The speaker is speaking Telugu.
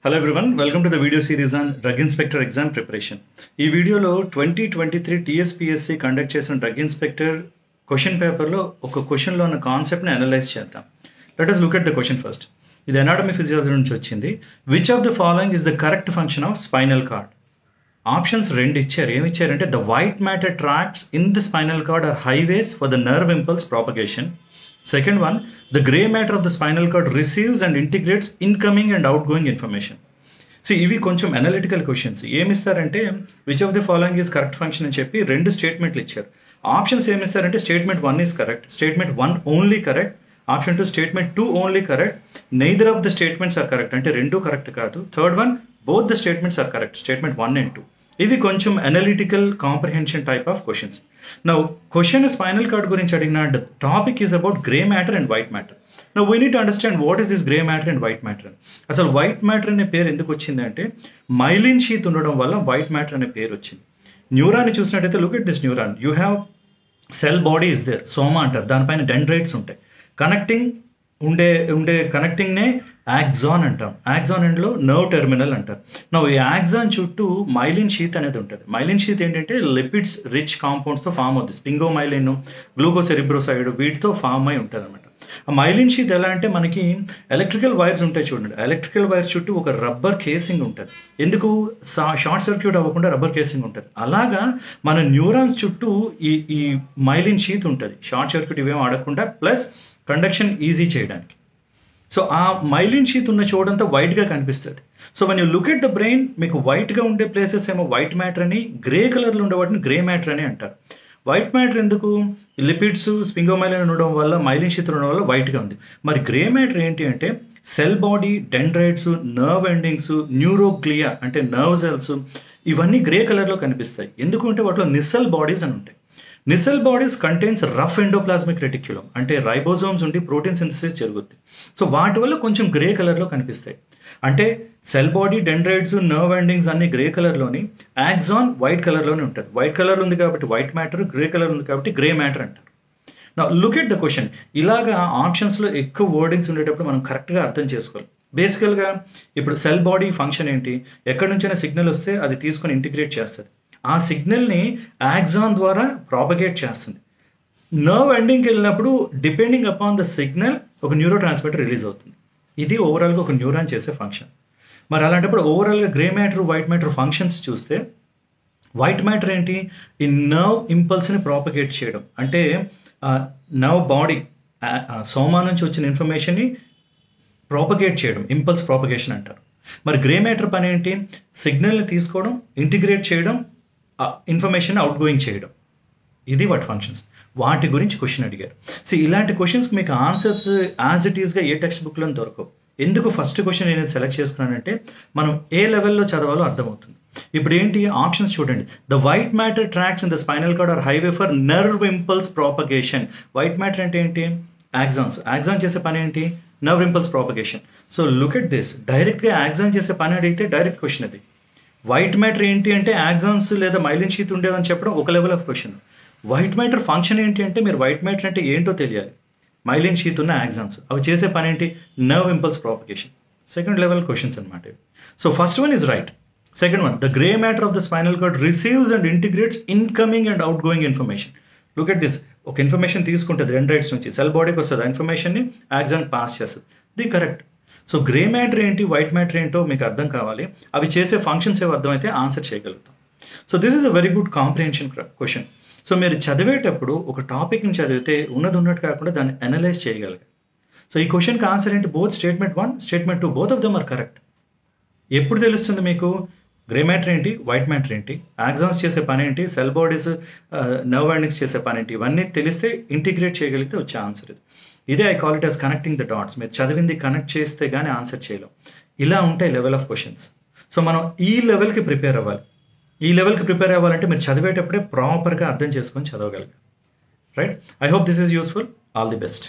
Hello everyone, welcome to the video series on Drug Inspector exam preparation. ఈ వీడియోలో 2023 TSPSC కండక్ట్ చేసిన డ్రగ్ ఇన్స్పెక్టర్ క్వశ్చన్ పేపర్లో ఒక క్వశ్చన్లో ఉన్న కాన్సెప్ట్ని అనలైజ్ చేద్దాం. Let us look at the question first. ఇది అనాటమీ ఫిజియాలజీ నుంచి వచ్చింది. Which of the following is the correct function of spinal cord? Options రెండు ఇచ్చారు. ఏమి ఇచ్చారంటే the white matter tracts in the spinal card or highways for the nerve impulse propagation. Second one, the gray matter of the spinal cord receives and integrates incoming and outgoing information. See, ఇవి కొంచెం అనలిటికల్ క్వశ్చన్స్. ఏమిస్తారంటే which of the following is correct function అని చెప్పి రెండు స్టేట్మెంట్లు ఇచ్చారు. ఆప్షన్స్ ఏమిస్తారంటే statement 1 is correct, statement 1 only correct, option 2 statement 2 only correct, neither of the statements are correct అంటే రెండు కరెక్ట్ కాదు. Third one both the statements are correct, statement 1 and 2. ఇవి కొంచెం analytical comprehension type of questions. Now question spinal cord గురించి అడిగిన topic is about grey matter and white matter. Now we need to understand what is this grey matter and white matter. అసలు వైట్ మ్యాటర్ అనే పేరు ఎందుకు వచ్చింది అంటే మైలిన్ షీత్ ఉండడం వల్ల వైట్ మ్యాటర్ అనే పేరు వచ్చింది. న్యూరాన్ని చూసినట్టయితే look at this neuron, you have cell body is there, soma అంటారు, దానిపైన డెండ్రైట్స్ ఉంటాయి. కనెక్టింగ్ ఉండే కనెక్టింగ్నే యాక్సాన్ అంటాం. యాక్సాన్ ఎండ్లో నర్వ్ టెర్మినల్ అంటారు. నా ఈ యాక్సాన్ చుట్టూ మైలిన్ షీత్ అనేది ఉంటుంది. మైలిన్ షీత్ ఏంటంటే లిపిడ్స్ రిచ్ కాంపౌండ్స్తో ఫామ్ అవుతుంది. స్పింగోమైలిన్, గ్లూకోసెరిబ్రోసైడ్ వీటితో ఫామ్ అయి ఉంటుంది అనమాట. ఆ మైలిన్ షీత్ ఎలా అంటే మనకి ఎలక్ట్రికల్ వైర్స్ ఉంటాయి చూడండి, ఎలక్ట్రికల్ వైర్స్ చుట్టూ ఒక రబ్బర్ కేసింగ్ ఉంటుంది. ఎందుకు? షార్ట్ సర్క్యూట్ అవ్వకుండా రబ్బర్ కేసింగ్ ఉంటుంది. అలాగా మన న్యూరాన్స్ చుట్టూ ఈ మైలిన్ షీత్ ఉంటుంది, షార్ట్ సర్క్యూట్ ఇవేం ఆడకుండా, ప్లస్ కండక్షన్ ఈజీ చేయడానికి. సో ఆ మైలిన్ షీత్ ఉన్న చోడంతా వైట్గా కనిపిస్తుంది. So one you look at the brain, మీకు వైట్గా ఉండే ప్లేసెస్ ఏమో వైట్ మ్యాటర్ అని, గ్రే కలర్లో ఉండే వాటిని గ్రే మ్యాటర్ అని అంటారు. వైట్ మ్యాటర్ ఎందుకు? లిపిడ్స్, స్పింగోమైలిన్ ఉండడం వల్ల, మైలిన్ షీత్ ఉండడం వల్ల వైట్గా ఉంది. మరి గ్రే మ్యాటర్ ఏంటి అంటే cell body, dendrites, nerve endings, neuroglia అంటే నర్వ్ సెల్స్, ఇవన్నీ గ్రే కలర్లో కనిపిస్తాయి. ఎందుకు అంటే వాటిలో నిస్సెల్ బాడీస్ అని ఉంటాయి. Nissl bodies contains rough endoplasmic reticulum అంటే రైబోజోమ్స్ ఉండి ప్రోటీన్ సింథసిస్ జరుగుతుంది. సో వాటి వల్ల కొంచెం గ్రే కలర్లో కనిపిస్తాయి. అంటే cell body, dendrites, nerve endings అన్ని గ్రే కలర్లోని, యాక్సాన్ వైట్ కలర్లోనే ఉంటుంది. వైట్ కలర్ ఉంది కాబట్టి వైట్ మ్యాటర్, గ్రే కలర్ ఉంది కాబట్టి గ్రే మ్యాటర్ అంటారు. నా లుక్ ఎట్ ద క్వశ్చన్. ఇలాగా ఆప్షన్స్లో ఎక్కువ వర్డింగ్స్ ఉండేటప్పుడు మనం కరెక్ట్గా అర్థం చేసుకోవాలి. బేసికల్గా ఇప్పుడు సెల్ బాడీ ఫంక్షన్ ఏంటి? ఎక్కడి నుంచైనా సిగ్నల్ వస్తే అది తీసుకొని ఇంటిగ్రేట్ చేస్తుంది. ఆ సిగ్నల్ని యాక్సాన్ ద్వారా ప్రాపగేట్ చేస్తుంది. నర్వ్ ఎండింగ్కి వెళ్ళినప్పుడు డిపెండింగ్ అపాన్ ద సిగ్నల్ ఒక న్యూరో ట్రాన్స్మిటర్ రిలీజ్ అవుతుంది. ఇది ఓవరాల్గా ఒక న్యూరాన్ చేసే ఫంక్షన్. మరి అలాంటప్పుడు ఓవరాల్గా grey matter, white matter functions చూస్తే వైట్ మ్యాటర్ ఏంటి? ఈ నర్వ్ ఇంపల్స్ని ప్రాపగేట్ చేయడం, అంటే నర్వ్ బాడీ సోమా నుంచి వచ్చిన ఇన్ఫర్మేషన్ని ప్రాపగేట్ చేయడం, ఇంపల్స్ ప్రాపగేషన్ అంటారు. మరి గ్రే మ్యాటర్ పని ఏంటి? సిగ్నల్ని తీసుకోవడం, ఇంటిగ్రేట్ చేయడం, ఇన్ఫర్మేషన్ అవుట్ గోయింగ్ చేయడం. ఇది వాటి ఫంక్షన్స్. వాటి గురించి క్వశ్చన్ అడిగారు. సో ఇలాంటి క్వశ్చన్స్కి మీకు ఆన్సర్స్ యాజ్ ఇట్ ఈస్గా ఏ టెక్స్ట్ బుక్లో దొరకవు. ఎందుకు ఫస్ట్ క్వశ్చన్ నేను సెలెక్ట్ చేసుకున్నానంటే మనం ఏ లెవెల్లో చదవాలో అర్థమవుతుంది. ఇప్పుడు ఏంటి ఆప్షన్స్ చూడండి. The white matter tracks in the spinal card or highway for nerve impulse propagation. White matter అంటే ఏంటి? యాక్సాన్స్. యాక్సాన్ చేసే పని ఏంటి? Nerve impulse propagation. So look at this, డైరెక్ట్గా యాక్సాన్ చేసే పని అడిగితే డైరెక్ట్ క్వశ్చన్ అది. వైట్ మ్యాటర్ ఏంటి అంటే యాక్సాన్స్ లేదా మైలిన్ షీత్ ఉండేదని చెప్పడం ఒక level of question. White matter function ఏంటి అంటే మీరు వైట్ మ్యాటర్ అంటే ఏంటో తెలియాలి. మైలిన్ షీత్ ఉన్న యాక్సాన్స్ అవి చేసే పని ఏంటి? Nerve impulse propagation. Second level questions అనమాట. So first one is right. Second one, the grey matter of the spinal cord receives and integrates incoming and out going information. Look at this, ఒక ఇన్ఫర్మేషన్ తీసుకుంటుంది డెండ్రైట్స్ నుంచి, సెల్ బాడీకి వస్తుంది, ఆ ఇన్ఫర్మేషన్ని యాక్సాన్ పాస్ చేస్తుంది. ఇది కరెక్ట్. సో గ్రే మ్యాటర్ ఏంటి, వైట్ మ్యాటర్ ఏంటో మీకు అర్థం కావాలి. అవి చేసే ఫంక్షన్స్ ఏవో అర్థమైతే ఆన్సర్ చేయగలుగుతాం. So this is a very good comprehension question. So మీరు చదివేటప్పుడు ఒక టాపిక్ని చదివితే ఉన్నది ఉన్నట్టు కాకుండా దాన్ని అనలైజ్ చేయగలిగారు. సో ఈ క్వశ్చన్కి ఆన్సర్ ఏంటి? Both statement 1, statement 2 both of them are correct. ఎప్పుడు తెలుస్తుంది మీకు గ్రే మ్యాటర్ ఏంటి, వైట్ మ్యాటర్ ఏంటి, యాక్సాన్స్ చేసే పని ఏంటి, సెల్ బాడీస్, నర్వ్ ఎండింగ్స్ చేసే పని ఏంటి, ఇవన్నీ తెలిస్తే ఇంటిగ్రేట్ చేయగలిగితే వచ్చే ఆన్సర్ ఇది. ఇదే I call it as connecting the dots. మీరు చదివింది కనెక్ట్ చేస్తే కానీ ఆన్సర్ చేయలేం. ఇలా ఉంటాయి లెవెల్ ఆఫ్ క్వశ్చన్స్. సో మనం ఈ లెవెల్కి ప్రిపేర్ అవ్వాలి. ఈ లెవెల్కి ప్రిపేర్ అవ్వాలంటే మీరు చదివేటప్పుడే ప్రాపర్గా అర్థం చేసుకొని చదవగలగాలి. Right? I hope this is useful. All the best.